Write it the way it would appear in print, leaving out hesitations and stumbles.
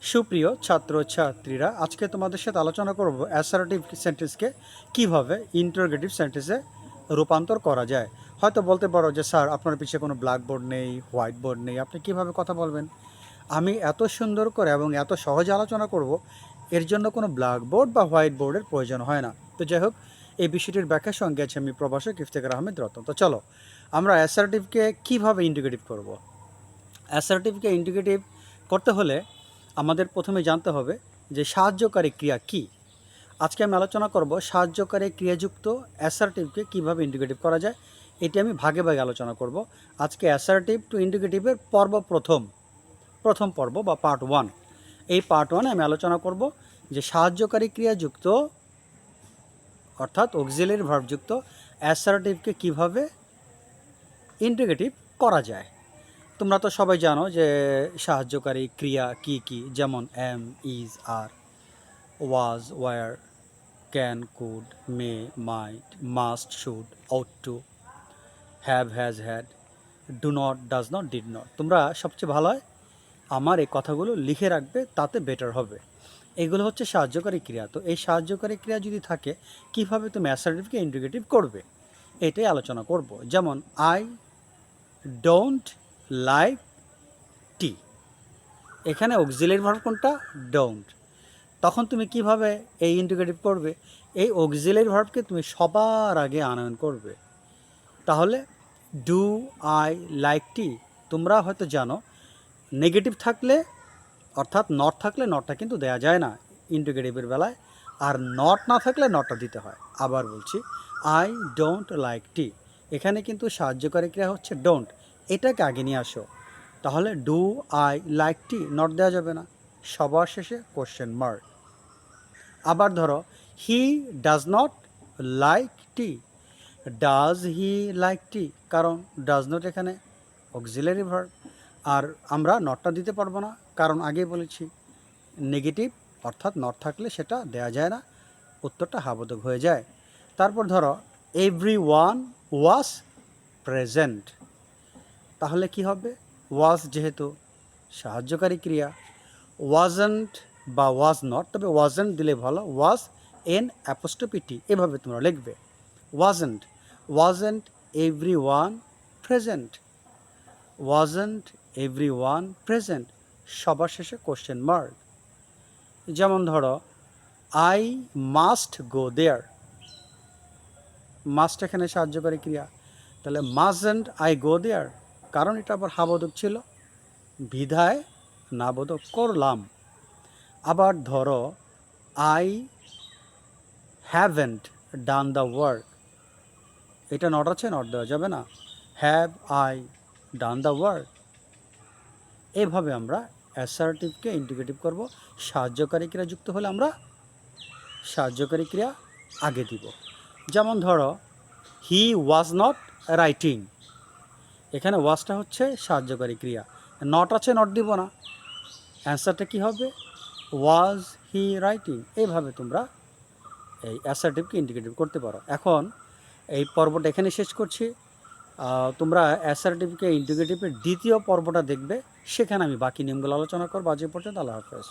সুপ্রিয় ছাত্রছাত্রীরা, আজকে তোমাদের সাথে আলোচনা করব অ্যাসার্টিভ সেন্টেন্সকে কিভাবে ইন্টারোগেটিভ সেন্টেন্সে রূপান্তর করা যায়। হয়তো বলতে পারো যে স্যার, আপনার পিছিয়ে কোনো ব্ল্যাকবোর্ড নেই, হোয়াইট বোর্ড নেই, আপনি কিভাবে কথা বলবেন? আমি এত সুন্দর করে এবং এত সহজে আলোচনা করব, এর জন্য কোনো ব্ল্যাকবোর্ড বা হোয়াইট বোর্ডের প্রয়োজন হয় না। তো যাই হোক, এই বিষয়টির ব্যাখ্যার সঙ্গে আছে আমি প্রভাষক ইফতেখার আহমেদ রতন। তো চলো আমরা অ্যাসার্টিভকে কিভাবে ইন্টিগ্রেটিভ করব। অ্যাসার্টিভকে ইন্টিগ্রেটিভ করতে হলে আমাদের প্রথমে জানতে হবে যে সাহায্যকারী ক্রিয়া কি। আজকে আমি আলোচনা করব সাহায্যকারী ক্রিয়াযুক্ত অ্যাসার্টিভকে কিভাবে ইন্টিগ্রেটিভ করা যায়। এটি আমি ভাগে ভাগে আলোচনা করব। আজকে অ্যাসার্টিভ টু ইন্টিগ্রেটিভের প্রথম পর্ব বা পার্ট 1। এই পার্ট 1-এ আমি আলোচনা করব যে সাহায্যকারী ক্রিয়াযুক্ত অর্থাৎ অক্সিলারি ভার্বযুক্ত অ্যাসার্টিভকে কিভাবে ইন্টিগ্রেটিভ করা যায়। তোমরা তো সবাই জানো যে সাহায্যকারী ক্রিয়া কি কি, যেমন am, is, are, was, were, can, could, may, might, must, should, ought to, have, has, had, do not, does not, did not. তোমরা সবচেয়ে ভালো হয় আমার এই কথাগুলো লিখে রাখবে, তাতে বেটার হবে। এগুলো হচ্ছে সাহায্যকারী ক্রিয়া। তো এই সাহায্যকারী ক্রিয়া যদি থাকে, কিভাবে তুমি অ্যাসার্টিভকে ইন্টিগ্রেটিভ করবে, এটাই আলোচনা করব। যেমন আই ডোন্ট লাইক টি, এখানে অক্সিলারি ভার্ব কোনটা? ডোন্ট। তখন তুমি কিভাবে এই ইন্টিগ্রেটিভ করবে? এই অক্সিলারি ভার্বকে তুমি সবার আগে আনয়ন করবে। তাহলে ডু আই লাইক টি, তোমরা হয়তো জানো নেগেটিভ থাকলে অর্থাৎ নট থাকলে নটটা কিন্তু দেয়া যায় না ইন্টিগ্রেটিভের বেলায়, আর নট না থাকলে নটটা দিতে হয়। আবার বলছি, আই ডোন্ট লাইক টি, এখানে কিন্তু সাহায্যকারী ক্রিয়া হচ্ছে ডোন্ট, এটাকে আগে নিয়ে আসো। তাহলে do I like tea, not দেওয়া যাবে না, সবার শেষে কোশ্চেন মার্ক। আবার ধরো he does not like tea, does he like tea, কারণ ডাজ নট এখানে অক্সিলারি ভার্ব, আর আমরা নটটা দিতে পারবো না, কারণ আগেই বলেছি নেগেটিভ অর্থাৎ নট থাকলে সেটা দেয়া যায় না, উত্তরটা হাবোধক হয়ে যায়। তারপর ধরো এভরি ওয়ান ওয়াজ প্রেজেন্ট, তাহলে কি হবে? ওয়াজ যেহেতু সাহায্যকারী ক্রিয়া, ওয়াজন্ট বা ওয়াজ নট, তবে ওয়াজন্ট দিলে ভালো, ওয়াজ এন অ্যাপোস্ট্রফি টি, এভাবে তোমরা লিখবে। Wasn't, wasn't everyone present, wasn't everyone present, সবার শেষে কোশ্চেন মার্ক। যেমন ধরো I must go there, must এখানে সাহায্যকারী ক্রিয়া, তাহলে মাস্টন্ট আই গো দেয়ার, কারণ এটা আবার হাবোধক ছিল, বিধায় নাবোধক করলাম। আবার ধরো I haven't done the work, এটা নট আছে, নট দেওয়া যাবে না, have I done the work. এইভাবে আমরা অ্যাসার্টিভকে ইন্টিগ্রেটিভ করব। সাহায্যকারী ক্রিয়া যুক্ত হলে আমরা সাহায্যকারী ক্রিয়া আগে দিব। যেমন ধরো হি ওয়াজ নট রাইটিং, এখানে ওয়াজটা হচ্ছে সাহায্যকারী ক্রিয়া, নট আছে, নট দিব না, অ্যান্সারটা কী হবে? ওয়াজ হি রাইটিং। এইভাবে তোমরা এই অ্যাসার্টিভকে ইন্টিগ্রেটিভ করতে পারো। এখন এই পর্বটা এখানে শেষ করছি। তোমরা অ্যাসার্টিভকে ইন্টিগ্রেটিভের দ্বিতীয় পর্বটা দেখবে, সেখানে আমি বাকি নিয়মগুলো আলোচনা করবো। আজ এ পর্যন্ত, আল্লাহ হাফেজ।